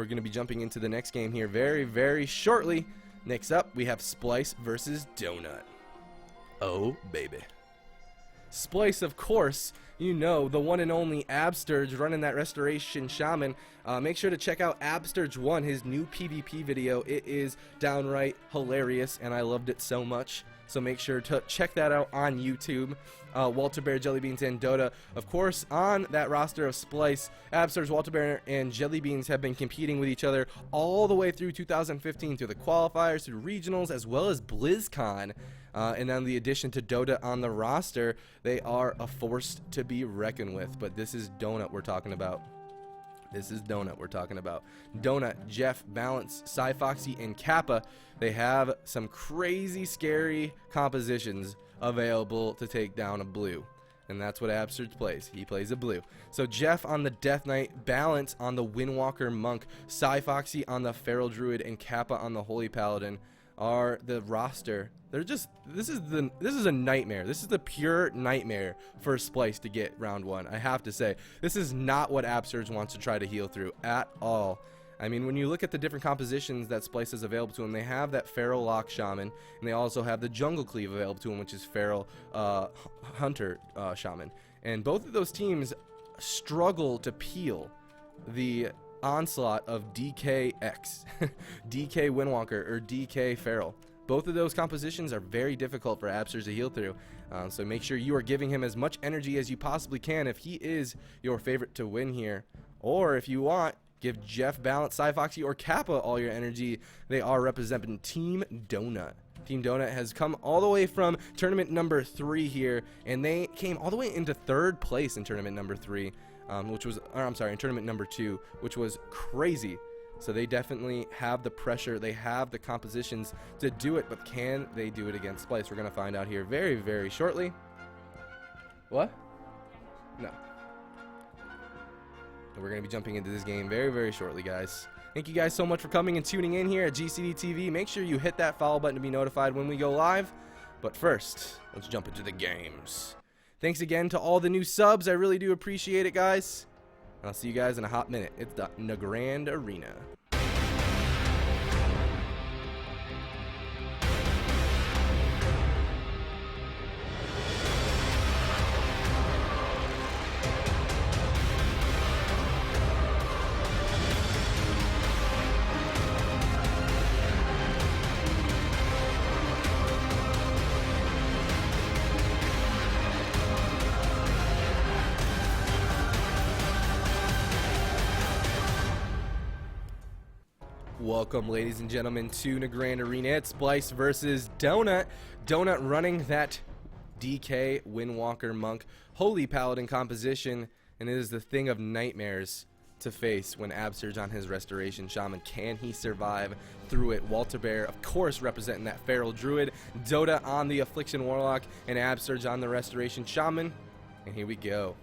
going to be jumping into the next game here very, very shortly. Next up, we have Splyce versus Donut. Oh, baby. Splyce, of course, you know, the one and only Absturge running that Restoration Shaman. Make sure to check out Absturge1, his new PvP video. It is downright hilarious, and I loved it so much. So make sure to check that out on YouTube. Walter Bear, Jellybeans, and Dota. Of course, on that roster of Splyce, Absturge, Walter Bear, and Jellybeans have been competing with each other all the way through 2015, through the qualifiers, through regionals, as well as BlizzCon. And then the addition to Dota on the roster, they are a force to be reckoned with. But this is Donut we're talking about. This is Donut we're talking about. Donut, Jeff, Balance, Foxy, and Kappa. They have some crazy, scary compositions available to take down a blue. And that's what Absturge plays. He plays a blue. So Jeff on the Deathknight, Balance on the Windwalker Monk, Foxy on the Feral Druid, and Kappa on the Holy Paladin are the roster. They're just, this is a nightmare. This is the pure nightmare for Splyce to get round one. I have to say, this is not what Absturge wants to try to heal through at all. I mean, when you look at the different compositions that Splyce is available to him, they have that Feral Lock Shaman, and they also have the Jungle Cleave available to him, which is Feral Hunter Shaman. And both of those teams struggle to peel the onslaught of DKX, DK Windwalker, or DK Feral. Both of those compositions are very difficult for Absturge to heal through. So make sure you are giving him as much energy as you possibly can if he is your favorite to win here. Or if you want, give Jeff, Balance, Foxy, or Kappa all your energy. They are representing Team Donut. Team Donut has come all the way from tournament number 3 here, and they came all the way into 3rd place in tournament number 3. Which was, or I'm sorry, in tournament number 2, which was crazy. So they definitely have the pressure, they have the compositions to do it, but can they do it against Splyce? We're going to find out here very, very shortly. What? No. We're going to be jumping into this game very, very shortly, guys. Thank you guys so much for coming and tuning in here at GCD TV. Make sure you hit that follow button to be notified when we go live. But first, let's jump into the games. Thanks again to all the new subs. I really do appreciate it, guys. I'll see you guys in a hot minute. It's the Grand Arena. Welcome, ladies and gentlemen, to the Grand Arena. It's Splyce versus Donut. Donut running that DK Windwalker Monk Holy Paladin composition, and it is the thing of nightmares to face when Absturge on his Restoration Shaman. Can he survive through it? Walter Bear, of course, representing that Feral Druid. Dota on the Affliction Warlock, and Absturge on the Restoration Shaman. And here we go.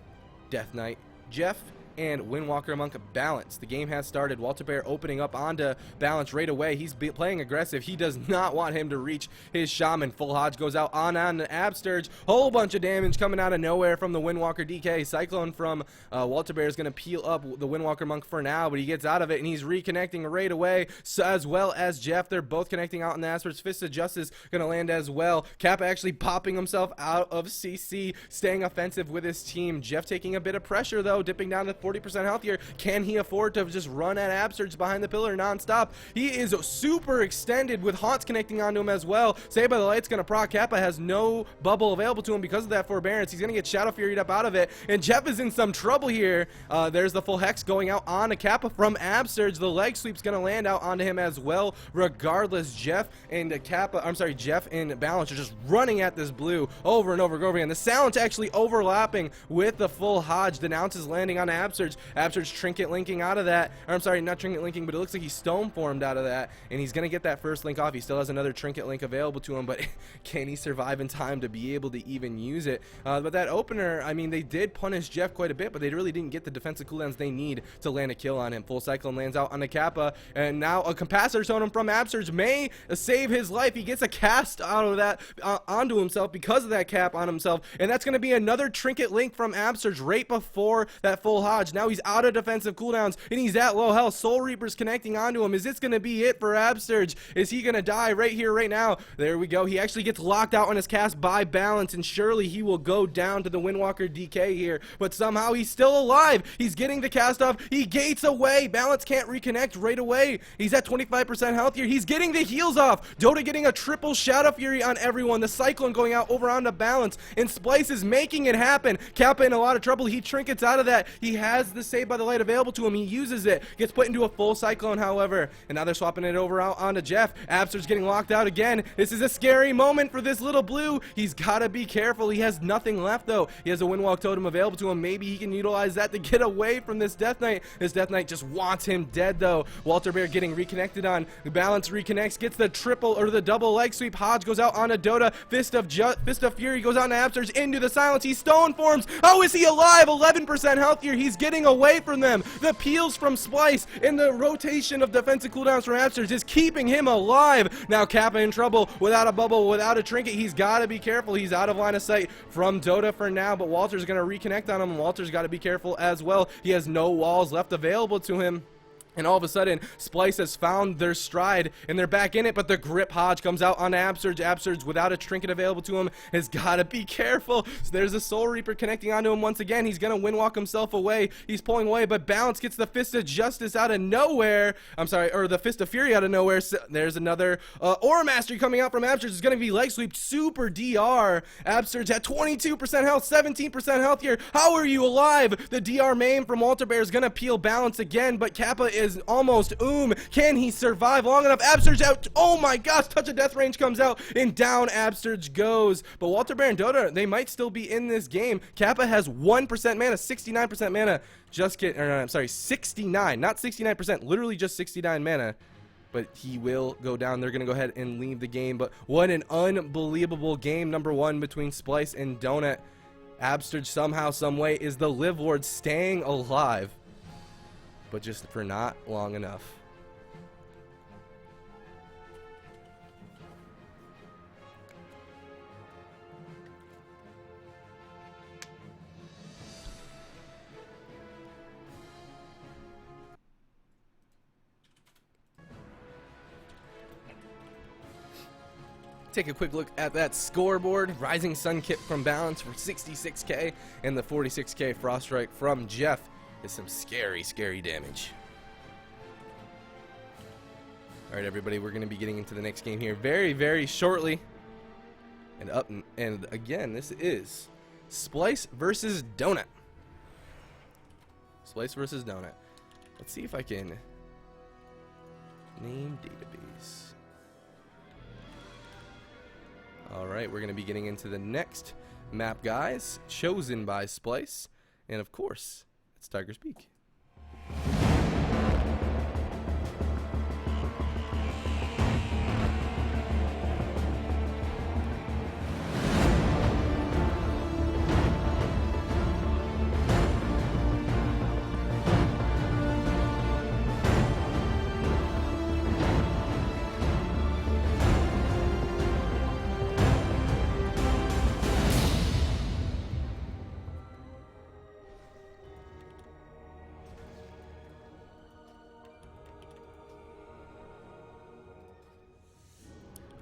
Deathknight, Jeff, and Windwalker Monk Balance. The game has started. Walter Bear opening up onto Balance right away. He's playing aggressive. He does not want him to reach his Shaman. Full Hodge goes out on to Absturge. Whole bunch of damage coming out of nowhere from the Windwalker DK. Cyclone from Walter Bear is going to peel up the Windwalker Monk for now, but he gets out of it, and he's reconnecting right away, so, as well as Jeff. They're both connecting out in the Absturge. Fist of Justice going to land as well. Kappa actually popping himself out of CC, staying offensive with his team. Jeff taking a bit of pressure, though, dipping down to 40% health here. Can he afford to just run at Absturge behind the pillar non-stop? He is super extended with Haunts connecting onto him as well. Saved by the Light's going to proc. Kappa has no bubble available to him because of that forbearance. He's going to get Shadow Fury'd up out of it, and Jeff is in some trouble here. There's the full Hex going out on a Kappa from Absturge. The leg sweep's going to land out onto him as well. Regardless, Jeff and Jeff and Balance are just running at this blue over and over and over again. The silence actually overlapping with the full Hodge. Denounces landing on Absturge. Absturge trinket linking out of that. Or I'm sorry, not trinket linking, but it looks like he's stone formed out of that, and he's gonna get that first link off. He still has another trinket link available to him, but can he survive in time to be able to even use it? But that opener, I mean, they did punish Jeff quite a bit, but they really didn't get the defensive cooldowns they need to land a kill on him. Full Cyclone lands out on the Kappa, and now a Capacitor Totem from Absturge may save his life. He gets a cast out of that onto himself because of that cap on himself, and that's gonna be another trinket link from Absturge right before that full Hodge. dodge. Now he's out of defensive cooldowns, and he's at low health. Soul Reaper's connecting onto him. Is this going to be it for Absurge? Is he going to die right here, right now? There we go. He actually gets locked out on his cast by Balance, and surely he will go down to the Windwalker DK here, but somehow he's still alive. He's getting the cast off. He gates away. Balance can't reconnect right away. He's at 25% health here. He's getting the heals off. Dota getting a triple Shadow Fury on everyone. The Cyclone going out over onto Balance, and Splyce is making it happen. Kappa in a lot of trouble. He trinkets out of that. He has the Save by the Light available to him. He uses it. Gets put into a full Cyclone, however, and now they're swapping it over out onto Jeff. Absurge getting locked out again. This is a scary moment for this little blue. He's got to be careful. He has nothing left, though. He has a Windwalk Totem available to him. Maybe he can utilize that to get away from this Deathknight. This Deathknight just wants him dead, though. Walter Bear getting reconnected on. The Balance reconnects, gets the triple or the double leg sweep. Hodge goes out onto Dota. Fist of Fury goes on to Absurge into the silence. He stone forms. How is he alive? 11% health here. He's getting away from them. The peels from Splyce and the rotation of defensive cooldowns from Absurge is keeping him alive. Now Kappa in trouble without a bubble, without a trinket. He's got to be careful. He's out of line of sight from Dota for now, but Walter's going to reconnect on him, and Walter's got to be careful as well. He has no walls left available to him. And all of a sudden, Splyce has found their stride, and they're back in it, but the grip Hodge comes out on Absurge. Absurge, without a trinket available to him, has got to be careful. So there's a Soul Reaper connecting onto him once again. He's going to Windwalk himself away. He's pulling away, but Balance gets the Fist of Justice out of nowhere. I'm sorry, or the Fist of Fury out of nowhere. So there's another Aura Mastery coming out from Absurge. It's going to be leg sweep, super DR. Absurge at 22% health, 17% health here. How are you alive? The DR main from Walter Bear is going to peel Balance again, but Kappa is almost Can he survive long enough? Absurge out. Oh my gosh, Touch of Death range comes out, and down Absurge goes. But Walter Bear and Dota, they might still be in this game. Kappa has 1% mana, 69% mana. Just kidding. I'm sorry, 69, not 69%, literally just 69 mana. But he will go down. They're going to go ahead and leave the game. But what an unbelievable game number one between Splyce and Donut. Absurge somehow, some way is the Live Lord staying alive, but just for not long enough. Take a quick look at that scoreboard. Rising Sun Kit from Balance for 66k, and the 46k Frost Strike from Jeff is some scary, scary damage. Alright, everybody, we're going to be getting into the next game here very, very shortly. And again, this is Splyce versus Donut. Splyce versus Donut. Let's see if I can name database. Alright, we're going to be getting into the next map, guys, chosen by Splyce, and of course, it's Tiger's Peak.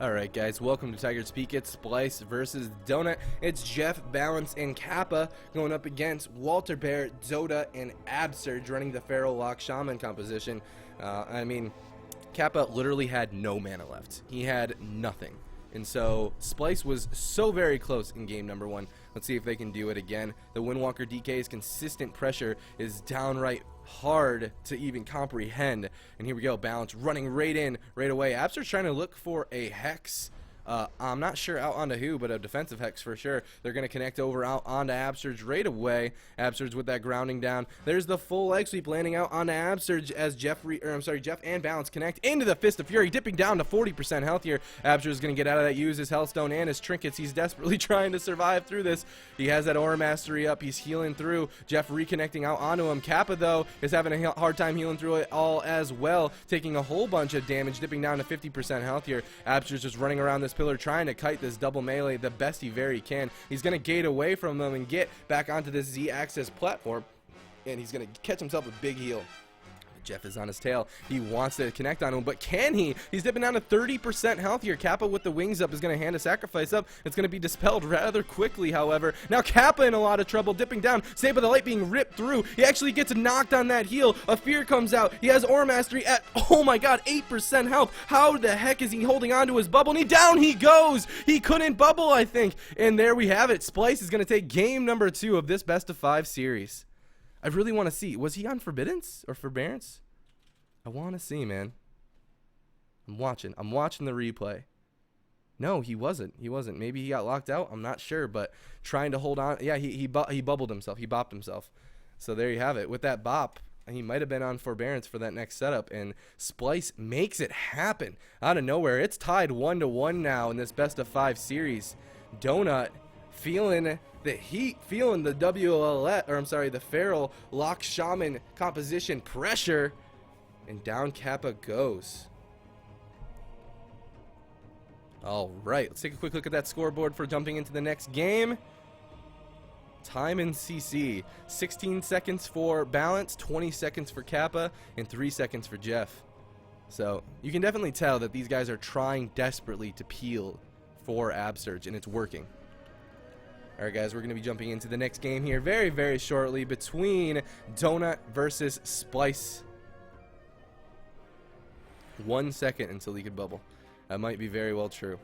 Alright guys, welcome to Tiger's Peak. It's Splyce versus Donut. It's Jeff, Balance, and Kappa going up against Walter Bear, Dota, and Absurge running the Feral Lock Shaman composition. I mean, Kappa literally had no mana left. He had nothing. And so Splyce was so very close in game number one. Let's see if they can do it again. The Windwalker DK's consistent pressure is downright hard to even comprehend. And here we go, Balance running right in, right away. Absurge trying to look for a Hex. I'm not sure out onto who, but a defensive Hex for sure. They're going to connect over out onto Absurge right away. Absurge with that grounding down. There's the full leg sweep landing out onto Absurge as Jeff and Balance connect into the Fist of Fury, dipping down to 40% health here. Absurge is going to get out of that, use his Hellstone and his trinkets. He's desperately trying to survive through this. He has that Aura Mastery up. He's healing through. Jeff reconnecting out onto him. Kappa, though, is having a hard time healing through it all as well, taking a whole bunch of damage, dipping down to 50% health here. Absurge just running around this pillar trying to kite this double melee the best he very can. He's going to gate away from them and get back onto this Z-axis platform. And he's going to catch himself a big heal. Jeff is on his tail. He wants to connect on him, but can he? He's dipping down to 30% health here. Kappa with the wings up is going to hand a sacrifice up. It's going to be dispelled rather quickly, however. Now Kappa in a lot of trouble, dipping down. Save of the Light being ripped through. He actually gets knocked on that heal. A fear comes out. He has Aura Mastery at, oh my god, 8% health. How the heck is he holding on to his bubble? And down he goes. He couldn't bubble, I think. And there we have it. Splyce is going to take game number 2 of this best of 5 series. I really want to see. Was he on Forbiddance or Forbearance? I want to see, man. I'm watching the replay. No, he wasn't. Maybe he got locked out. I'm not sure, but trying to hold on. Yeah, he bubbled himself. He bopped himself. So there you have it. With that bop, he might have been on Forbearance for that next setup, and Splyce makes it happen out of nowhere. It's tied 1-1 now in this best of 5 series. Donut feeling the heat, feeling the the Feral Lock Shaman composition pressure, and down Kappa goes. All right, let's take a quick look at that scoreboard for jumping into the next game. Time in CC, 16 seconds for Balance, 20 seconds for Kappa, and 3 seconds for Jeff. So you can definitely tell that these guys are trying desperately to peel for Absurge, and it's working. Alright guys, we're going to be jumping into the next game here very, very shortly between Donut versus Splyce. 1 second until he could bubble. That might be very well true.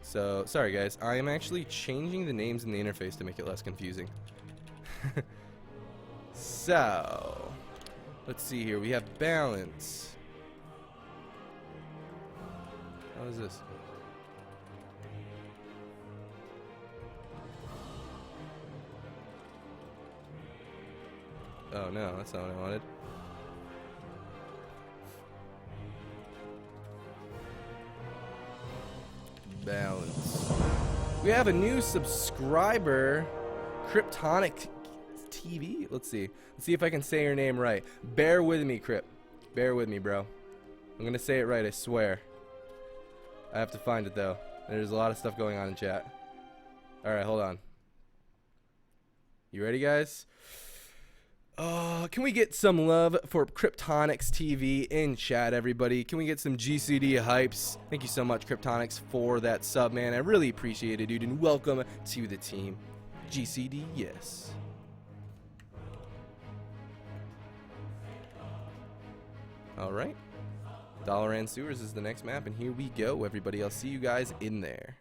So, sorry guys, I am actually changing the names in the interface to make it less confusing. So, let's see here. We have Balance. How is this? Oh no, that's not what I wanted. Balance. We have a new subscriber, Kryptonic TV. Let's see if I can say your name right. Bear with me, Kryp. Bear with me, bro. I'm gonna say it right, I swear. I have to find it though. There's a lot of stuff going on in chat. Alright, hold on. You ready, guys? Can we get some love for Kryptonics TV in chat, everybody? Can we get some GCD hypes? Thank you so much, Kryptonics, for that sub, man. I really appreciate it, dude, and welcome to the team. GCD, yes. Alright. Dollar and Sewers is the next map, and here we go, everybody. I'll see you guys in there.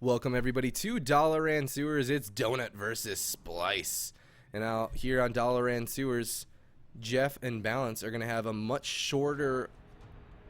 Welcome everybody to Dollar and Sewers. It's Donut versus Splyce. And now here on Dollar and Sewers, Jeff and Balance are going to have a much shorter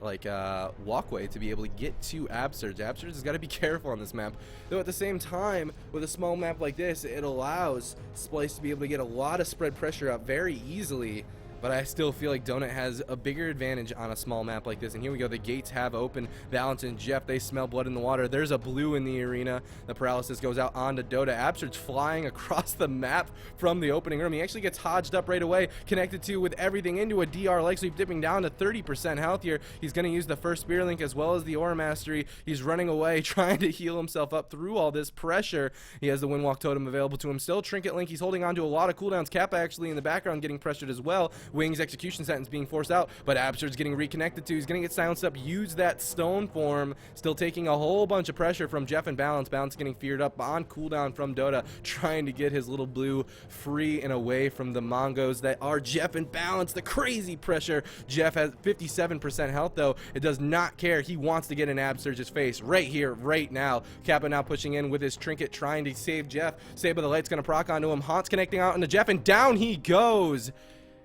walkway to be able to get to Absurge. Absurge has got to be careful on this map. Though at the same time, with a small map like this, it allows Splyce to be able to get a lot of spread pressure up very easily. But I still feel like Donut has a bigger advantage on a small map like this. And here we go. The gates have opened. Balance and Jeff, they smell blood in the water. There's a blue in the arena. The paralysis goes out onto Dota. Absurge flying across the map from the opening room. He actually gets hodged up right away, connected to with everything into a DR leg sweep, dipping down to 30% health here. He's going to use the first Spear Link as well as the Aura Mastery. He's running away, trying to heal himself up through all this pressure. He has the Windwalk Totem available to him. Still Trinket Link. He's holding on to a lot of cooldowns. Kappa actually in the background getting pressured as well. Wings execution sentence being forced out, but Absurge's getting reconnected to. He's going to get silenced up. Use that stone form. Still taking a whole bunch of pressure from Jeff and Balance. Balance getting feared up on cooldown from Dota, trying to get his little blue free and away from the Mongos that are Jeff and Balance. The crazy pressure. Jeff has 57% health though. It does not care. He wants to get in Absurge's face right here, right now. Kappa now pushing in with his Trinket, trying to save Jeff. Save of the Light's going to proc onto him. Haunts connecting out into Jeff, and down he goes.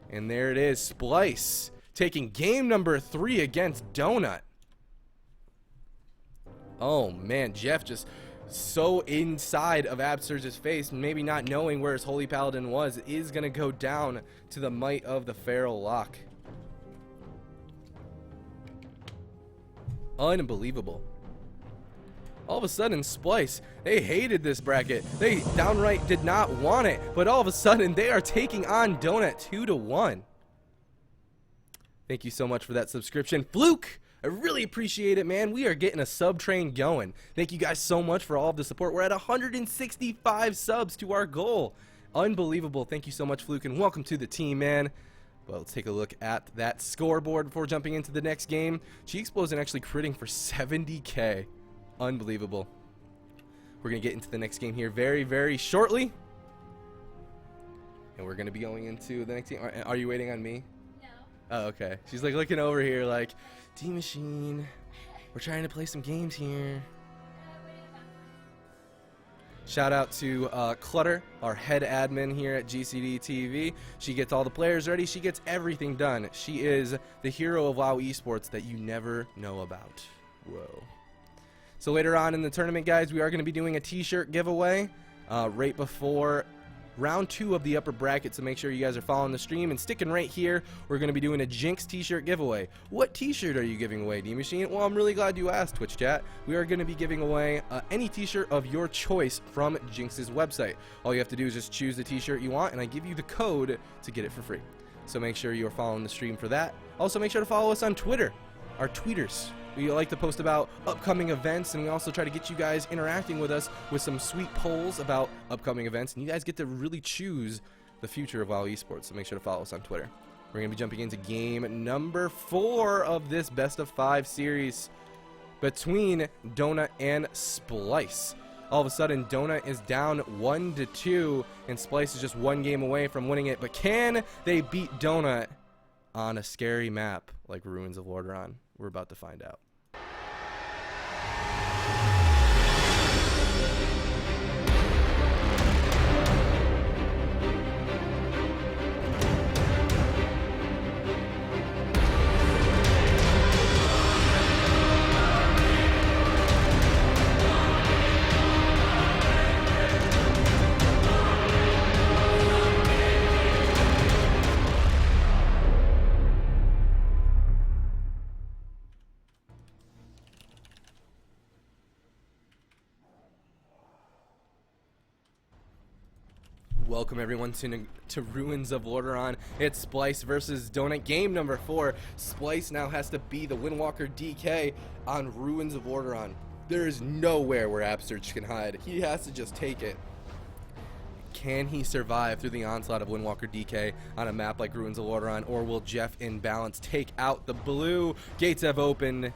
And there it is. Splyce taking game number 3 against Donut. Oh man, Jeff just so inside of Absurge's face, maybe not knowing where his Holy Paladin was, is going to go down to the might of the Feral Lock. Unbelievable. All of a sudden, Splyce, they hated this bracket. They downright did not want it, but all of a sudden, they are taking on Donut 2-1. Thank you so much for that subscription, Fluke. I really appreciate it, man. We are getting a sub train going. Thank you guys so much for all of the support. We're at 165 subs to our goal. Unbelievable. Thank you so much, Fluke, and welcome to the team, man. Well, let's take a look at that scoreboard before jumping into the next game. G-Explosion actually critting for 70k. Unbelievable. We're going to get into the next game here very, very shortly. And we're going to be going into the next game. Are you waiting on me? No. Oh, okay. She's like looking over here like, D-Machine, we're trying to play some games here. Shout out to Clutter, our head admin here at GCD TV. She gets all the players ready. She gets everything done. She is the hero of WoW Esports that you never know about. Whoa. So later on in the tournament, guys, we are going to be doing a t-shirt giveaway right before round 2 of the upper bracket, so make sure you guys are following the stream and sticking right here. We're going to be doing a Jinx t-shirt giveaway. What t-shirt are you giving away, D-Machine? Well, I'm really glad you asked, Twitch chat. We are going to be giving away any t-shirt of your choice from Jinx's website. All you have to do is just choose the t-shirt you want, and I give you the code to get it for free. So make sure you are following the stream for that. Also, make sure to follow us on Twitter, our tweeters. We like to post about upcoming events, and we also try to get you guys interacting with us with some sweet polls about upcoming events, and you guys get to really choose the future of WoW Esports, so make sure to follow us on Twitter. We're going to be jumping into game number 4 of this best of 5 series between Donut and Splyce. All of a sudden, Donut is down 1-2, and Splyce is just 1 game away from winning it, but can they beat Donut on a scary map like Ruins of Lordaeron? We're about to find out. Welcome everyone to Ruins of Lordaeron. It's Splyce versus Donut, game number 4. Splyce now has to be the Windwalker DK on Ruins of Lordaeron. There is nowhere where Absurge can hide. He has to just take it. Can he survive through the onslaught of Windwalker DK on a map like Ruins of Lordaeron, or will Jeff in balance take out the blue? Gates have opened.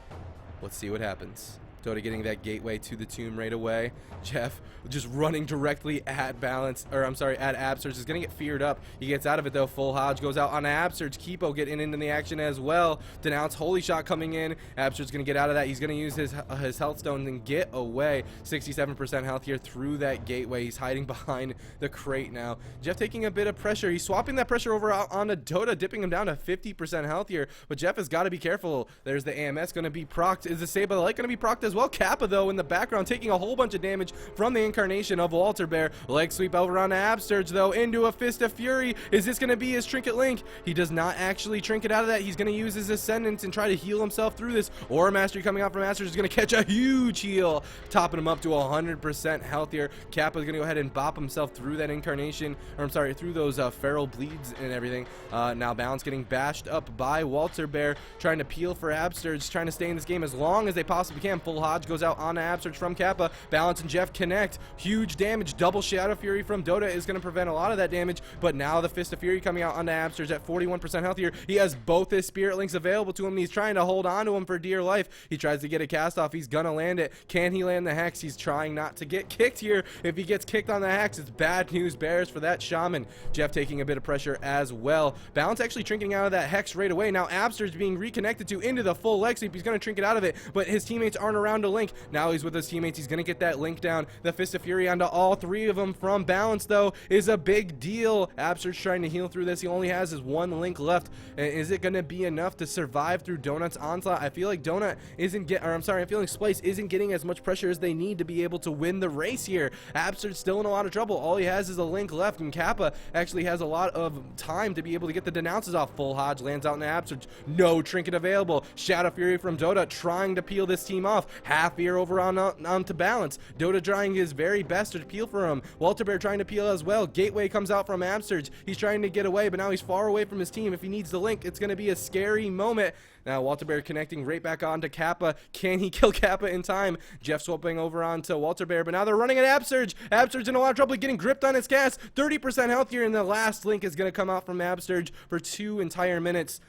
Let's see what happens. Dota getting that gateway to the tomb right away. Jeff just running directly at balance, or I'm sorry, at Absurge. Is going to get feared up. He gets out of it though. Full Hodge goes out on Absurge. Kipo getting into the action as well. Denounce Holy Shot coming in. Absurge's going to get out of that. He's going to use his health stone and get away. 67% health here through that gateway. He's hiding behind the crate now. Jeff taking a bit of pressure. He's swapping that pressure over onto Dota, dipping him down to 50% health here. But Jeff has got to be careful. There's the AMS going to be procced. Is the Save by the Light going to be procced as well? Kappa though in the background taking a whole bunch of damage from the incarnation of Walter Bear. Leg sweep over on Absurge though into a Fist of Fury. Is this going to be his Trinket Link? He does not actually trinket out of that. He's going to use his Ascendance and try to heal himself through this. Aura Mastery coming out from Absurge is going to catch a huge heal, topping him up to 100% health here. Kappa is going to go ahead and bop himself through that incarnation, or I'm sorry, through those feral bleeds and everything. Now Balance getting bashed up by Walter Bear, trying to peel for Absurge, trying to stay in this game as long as they possibly can. Full Hodge goes out on Absurge from Kappa. Balance and Jeff connect. Huge damage. Double Shadow Fury from Dota is going to prevent a lot of that damage, but now the Fist of Fury coming out onto Absurge at 41% health here. He has both his Spirit Links available to him, and he's trying to hold on to him for dear life. He tries to get a cast off. He's going to land it. Can he land the Hex? He's trying not to get kicked here. If he gets kicked on the Hex, it's bad news bears for that Shaman. Jeff taking a bit of pressure as well. Balance actually trinketing out of that Hex right away. Now Absurge being reconnected to into the full leg sweep. He's going to trinket out of it, but his teammates aren't around around a link. Now he's with his teammates. He's going to get that link down. The Fist of Fury onto all three of them from balance, though, is a big deal. Absurd's trying to heal through this. He only has his one link left. Is it going to be enough to survive through Donut's onslaught? I feel like Donut isn't I'm sorry, I feel like Splyce isn't getting as much pressure as they need to be able to win the race here. Absurd's still in a lot of trouble. All he has is a link left, and Kappa actually has a lot of time to be able to get the denounces off. Full Hodge lands out in Absurd. No trinket available. Shadow Fury from Dota trying to peel this team off. Half ear over onto balance. Dota trying his very best to peel for him. Walter Bear trying to peel as well. Gateway comes out from Absurd. He's trying to get away, but now he's far away from his team. If he needs the link, it's going to be a scary moment. Now Walter Bear connecting right back onto Kappa. Can he kill Kappa in time? Jeff swapping over onto Walter Bear, but now they're running at Absurd. Absurd's in a lot of trouble, getting gripped on his cast. 30% health here, and the last link is going to come out from Absurd for 2 entire minutes.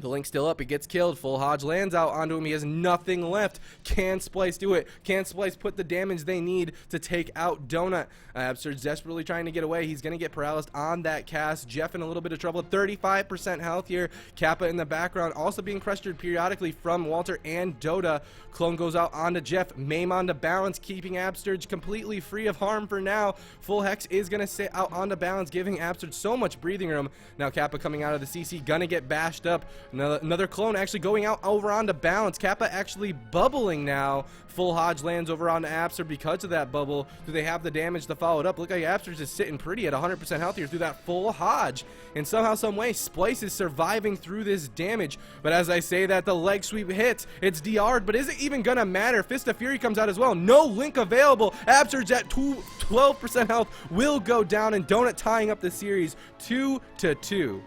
The link's still up. He gets killed. Full Hodge lands out onto him. He has nothing left. Can Splyce do it? Can Splyce put the damage they need to take out Donut? Absurd's desperately trying to get away. He's going to get paralyzed on that cast. Jeff in a little bit of trouble. 35% health here. Kappa in the background also being pressured periodically from Walter and Dota. Clone goes out onto Jeff. Maim onto balance, keeping Absurd completely free of harm for now. Full Hex is going to sit out onto balance, giving Absurd so much breathing room. Now Kappa coming out of the CC, gonna get bashed up. Another clone actually going out over onto balance. Kappa actually bubbling now. Full Hodge lands over onto Absurd because of that bubble. Do they have the damage to follow it up? Look like Absurd's just sitting pretty at 100% health here through that Full Hodge. And somehow, some way, Splyce is surviving through this damage. But as I say that, the leg sweep hits. It's DR'd, but is it even gonna matter? Fist of Fury comes out as well. No link available. Absurd's at 12% health. Will go down, and Donut tying up the series 2-2.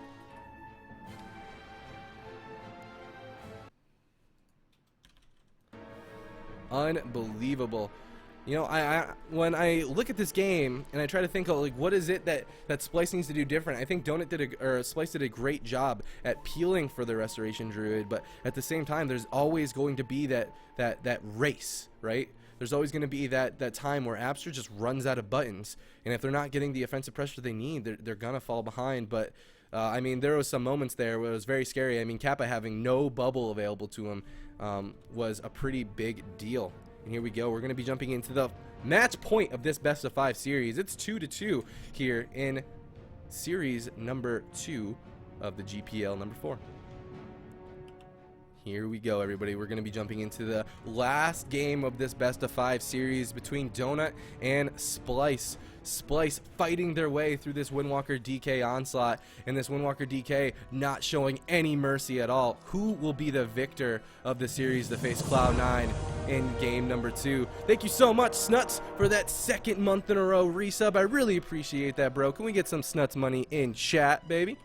Unbelievable. You know, when I look at this game and I try to think of like what is it that Splyce needs to do different, I think Splyce did a great job at peeling for the Restoration Druid, but at the same time, there's always going to be that race, right? There's always going to be that time where Absurd just runs out of buttons, and if they're not getting the offensive pressure they need, they're gonna fall behind. But I mean, there was some moments there where it was very scary. I mean, Kappa having no bubble available to him was a pretty big deal. And here we go. We're going to be jumping into the match point of this best of 5 series. It's 2-2 here in series number 2 of the GPL number 4. Here we go, everybody. We're going to be jumping into the last game of this best of 5 series between Donut and Splyce. Splyce fighting their way through this Windwalker DK onslaught, and this Windwalker DK not showing any mercy at all. Who will be the victor of the series to face Cloud9 in game number 2? Thank you so much, Snuts, for that 2nd month in a row resub. I really appreciate that, bro. Can we get some Snuts money in chat, baby?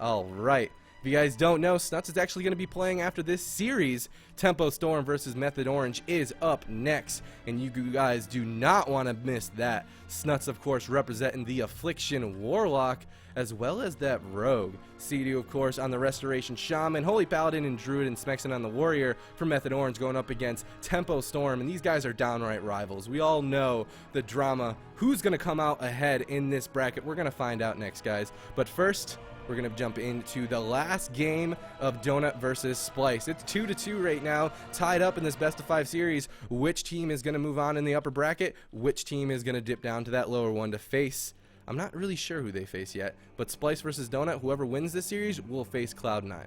All right. If you guys don't know, Snuts is actually going to be playing after this series. Tempo Storm versus Method Orange is up next, and you guys do not want to miss that. Snuts, of course, representing the Affliction Warlock, as well as that Rogue. CD, of course, on the Restoration Shaman, Holy Paladin and Druid, and Smexon on the Warrior for Method Orange going up against Tempo Storm, and these guys are downright rivals. We all know the drama. Who's going to come out ahead in this bracket? We're going to find out next, guys. But first, we're going to jump into the last game of Donut versus Splyce. It's 2-2 right now, tied up in this best of 5 series. Which team is going to move on in the upper bracket? Which team is going to dip down to that lower one to face? I'm not really sure who they face yet, but Splyce versus Donut, whoever wins this series will face Cloud9.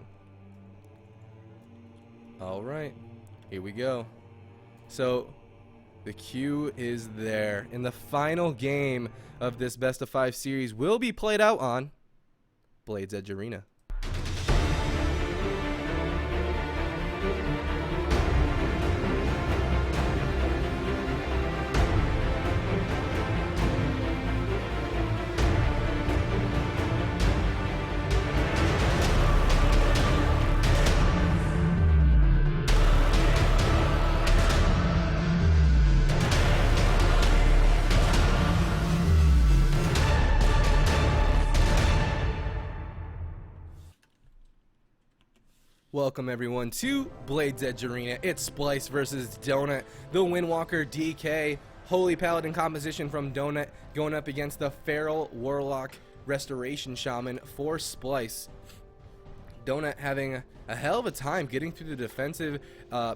All right, here we go. So the queue is there, and the final game of this best of 5 series will be played out on Blades Edge Arena. Welcome everyone to Blades Edge Arena. It's Splyce versus Donut. The Windwalker DK, Holy Paladin composition from Donut, going up against the Feral Warlock Restoration Shaman for Splyce. Donut having a hell of a time getting through the defensive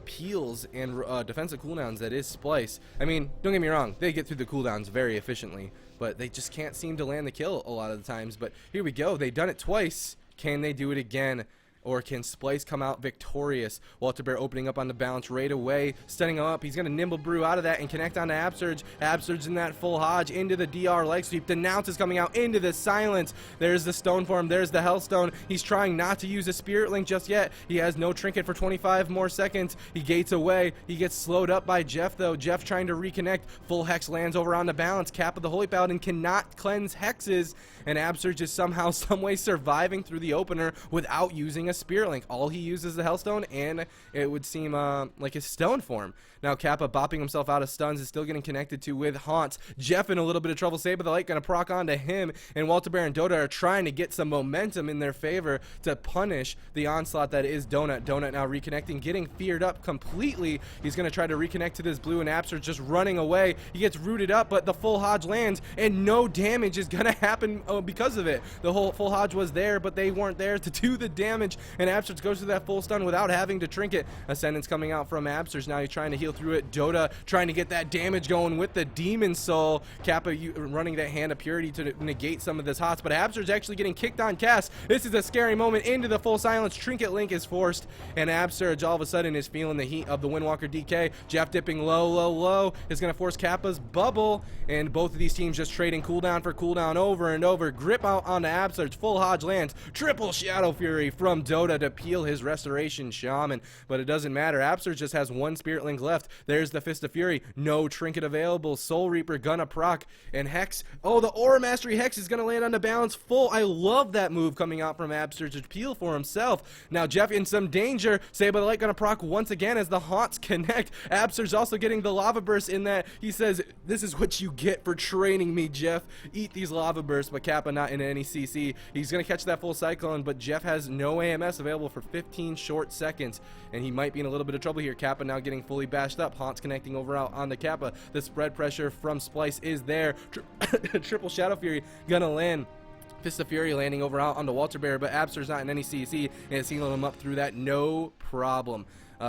peels and defensive cooldowns that is Splyce. I mean, don't get me wrong, they get through the cooldowns very efficiently, but they just can't seem to land the kill a lot of the times. But here we go, they've done it twice. Can they do it again? Or can Splyce come out victorious? Walter Bear opening up on the bounce right away, stunning him up. He's going to nimble brew out of that and connect on to Absurge. Absurge in that full Hodge into the DR leg sweep. Denounce is coming out into the silence. There's the stone form. There's the Hellstone. He's trying not to use a Spirit Link just yet. He has no trinket for 25 more seconds. He gates away. He gets slowed up by Jeff though. Jeff trying to reconnect. Full Hex lands over on the balance. Cap of the Holy Paladin cannot cleanse Hexes. And Absurge is somehow, someway surviving through the opener without using a Spirit Link. All he uses is the Hellstone, and it would seem like his stone form. Now Kappa bopping himself out of stuns is still getting connected to with Haunts. Jeff in a little bit of trouble. Save of the Light gonna proc onto him, and Walter Bear and Dota are trying to get some momentum in their favor to punish the onslaught that is Donut. Donut now reconnecting, getting feared up completely. He's gonna try to reconnect to this blue, and Absurge just running away. He gets rooted up, but the full Hodge lands, and no damage is gonna happen because of it. The whole full Hodge was there, but they weren't there to do the damage, and Absurge goes through that full stun without having to trinket. Ascendance coming out from Absurge. Now he's trying to heal through it. Dota trying to get that damage going with the Demon Soul. Kappa running that Hand of Purity to negate some of this hots, but Absurge actually getting kicked on cast. This is a scary moment into the full silence. Trinket Link is forced, and Absurge all of a sudden is feeling the heat of the Windwalker DK. Jeff dipping low is going to force Kappa's bubble, and both of these teams just trading cooldown for cooldown over and over. Grip out onto Absurge. Full Hodge lands. Triple Shadow Fury from Dota to peel his Restoration Shaman, but it doesn't matter. Absurge just has one Spirit Link left. There's the Fist of Fury. No trinket available. Soul Reaper gonna proc, and Hex. Oh, the Aura Mastery Hex is gonna land on the balance full. I love that move coming out from Absurge to peel for himself. Now Jeff in some danger. Save by the Light gonna proc once again as the Haunts connect. Absurge also getting the Lava Burst in that. He says, "This is what you get for training me, Jeff. Eat these Lava Bursts," but Kappa not in any CC. He's gonna catch that full Cyclone, but Jeff has no AMS available for 15 short seconds, and he might be in a little bit of trouble here. Kappa now getting fully bashed up. Haunts connecting over out on the Kappa. The spread pressure from Splyce is there. Triple Shadow Fury gonna land. Fist of Fury landing over out onto Walter Bear, but Absurge's not in any CC, and it's healing him up through that, no problem.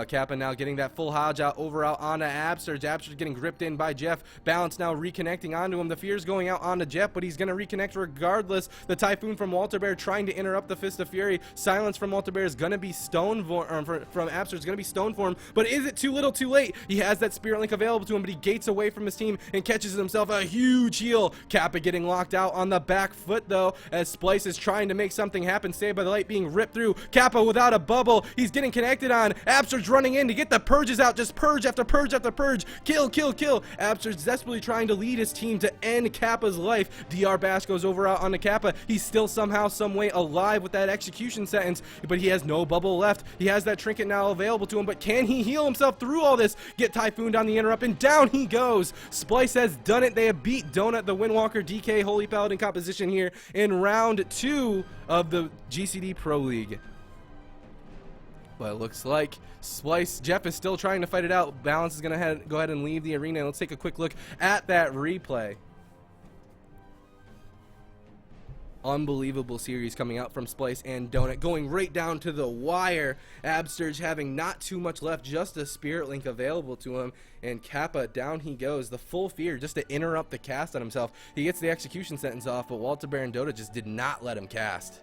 Kappa now getting that full Hodge out over out onto Absurge. Absurge getting gripped in by Jeff. Balance now reconnecting onto him. The fear's going out onto Jeff, but he's going to reconnect regardless. The Typhoon from Walter Bear trying to interrupt the Fist of Fury. Silence from Walter Bear is going to be stone from Absurge is going to be stone form, but is it too little too late? He has that Spirit Link available to him, but he gates away from his team and catches himself a huge heal. Kappa getting locked out on the back foot though, as Splyce is trying to make something happen. Saved by the Light being ripped through. Kappa without a bubble. He's getting connected on. Absurge running in to get the purges out. Just purge after purge after purge. Kill. Absurge desperately trying to lead his team to end Kappa's life. DR Bash goes over out on the Kappa. He's still somehow, some way alive with that execution sentence, but he has no bubble left. He has that trinket now available to him, but can he heal himself through all this? Get Typhoon down the interrupt, and down he goes. Splyce has done it. They have beat Donut, the Windwalker DK Holy Paladin composition here in round 2 of the GCD Pro League. But it looks like Jeff is still trying to fight it out. Balance is going to go ahead and leave the arena. Let's take a quick look at that replay. Unbelievable series coming out from Splyce and Donut, going right down to the wire. Absurge having not too much left, just a Spirit Link available to him, and Kappa, down he goes. The full fear just to interrupt the cast on himself. He gets the execution sentence off, but Walter Bear and Dota just did not let him cast.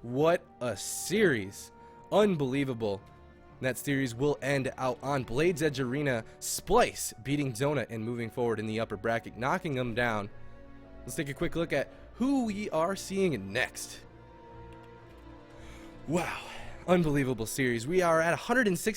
What a series. Unbelievable. That series will end out on Blades Edge Arena. Splyce beating Donut and moving forward in the upper bracket, knocking them down. Let's take a quick look at who we are seeing next. Wow. Unbelievable series. We are at 160.